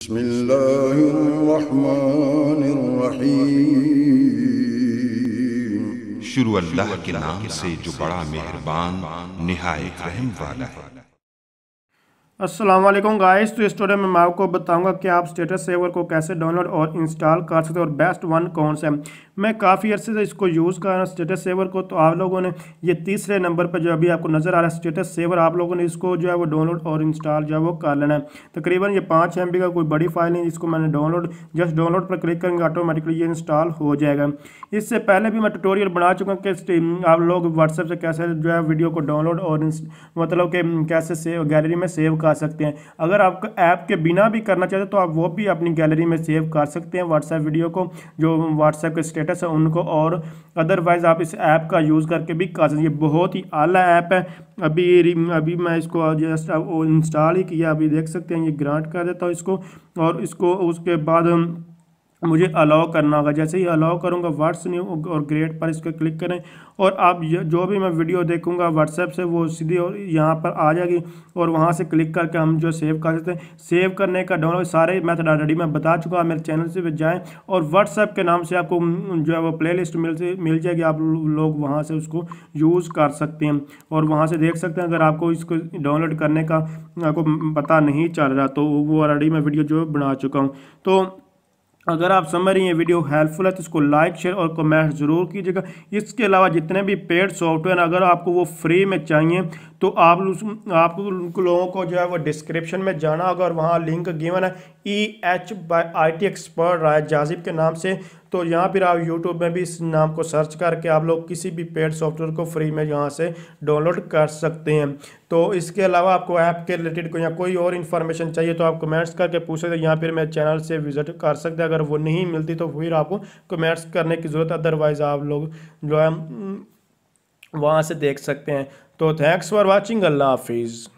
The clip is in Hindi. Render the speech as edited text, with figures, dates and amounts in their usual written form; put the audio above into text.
बिस्मिल्लाहिर्रहमानिर्रहीम। शुरू अल्लाह के नाम से जो बड़ा मेहरबान निहायत रहम वाला है। अस्सलाम वालेकुम गाइस। तो इस ट्यूटोरियल में मैं आपको बताऊंगा कि आप स्टेटस सेवर को कैसे डाउनलोड और इंस्टॉल कर सकते हैं और बेस्ट वन कौन सा है। मैं काफ़ी अर्से से इसको यूज़ कर रहा हूँ स्टेटस सेवर को। तो आप लोगों ने ये तीसरे नंबर पर जो अभी आपको नज़र आ रहा है स्टेटस सेवर, आप लोगों ने इसको जो है वो डाउनलोड और इंस्टॉल जो है वो कर लेना है। तकरीबन ये 5 MB का कोई बड़ी फाइल नहीं, जिसको मैंने जस्ट डाउनलोड पर क्लिक करेंगे ऑटोमेटिकली ये इंस्टॉल हो जाएगा। इससे पहले भी मैं ट्यूटोरियल बना चुका हूँ कि आप लोग व्हाट्सएप से कैसे जो है वीडियो को डाउनलोड और मतलब कि कैसे सेव गैलरी में सेव कर सकते हैं। अगर आप ऐप के बिना भी करना चाहते हैं तो आप वो भी अपनी गैलरी में सेव कर सकते हैं व्हाट्सएप वीडियो को, जो व्हाट्सएप के स्टेटस है उनको, और अदरवाइज आप इस ऐप का यूज़ करके भी कर सकते हैं। ये बहुत ही आला ऐप है। अभी मैं इसको जस्ट इंस्टॉल ही किया, अभी देख सकते हैं। ये ग्रांट कर देता हूँ इसको, और इसको उसके बाद मुझे अलाउ करना होगा। जैसे ही अलाउ करूँगा व्हाट्स न्यू और ग्रेट पर इसको क्लिक करें, और आप जो भी मैं वीडियो देखूँगा व्हाट्सएप से वो सीधी और यहाँ पर आ जाएगी, और वहाँ से क्लिक करके हम जो सेव कर सकते हैं। सेव करने का डाउनलोड सारे मेथड ऑलरेडी मैं बता चुका हूँ। मेरे चैनल से भी जाएँ और व्हाट्सएप के नाम से आपको जो है वो प्ले लिस्ट मिल जाएगी। आप लोग वहाँ से उसको यूज़ कर सकते हैं और वहाँ से देख सकते हैं। अगर आपको इसको डाउनलोड करने का आपको पता नहीं चल रहा तो वो ऑलरेडी मैं वीडियो जो बना चुका हूँ। तो अगर आप समझ रही हैं वीडियो हेल्पफुल है तो इसको लाइक शेयर और कमेंट ज़रूर कीजिएगा। इसके अलावा जितने भी पेड सॉफ्टवेयर अगर आपको वो फ्री में चाहिए तो आप लोगों को जो है वो डिस्क्रिप्शन में जाना होगा और वहाँ लिंक गिवन है EH by IT एक्सपर्ट राय जाजिब के नाम से। तो यहाँ पर आप यूट्यूब में भी इस नाम को सर्च करके आप लोग किसी भी पेड सॉफ्टवेयर को फ्री में यहाँ से डाउनलोड कर सकते हैं। तो इसके अलावा आपको ऐप के रिलेटेड कोई या कोई और इन्फॉर्मेशन चाहिए तो आप कमेंट्स करके पूछ सकते हैं। यहाँ पर मेरे चैनल से विजिट कर सकते हैं। अगर वो नहीं मिलती तो फिर आपको कमेंट्स करने की ज़रूरत, अदरवाइज़ आप लोग जो है वहाँ से देख सकते हैं। तो थैंक्स फॉर वॉचिंग। अल्लाह हाफिज़।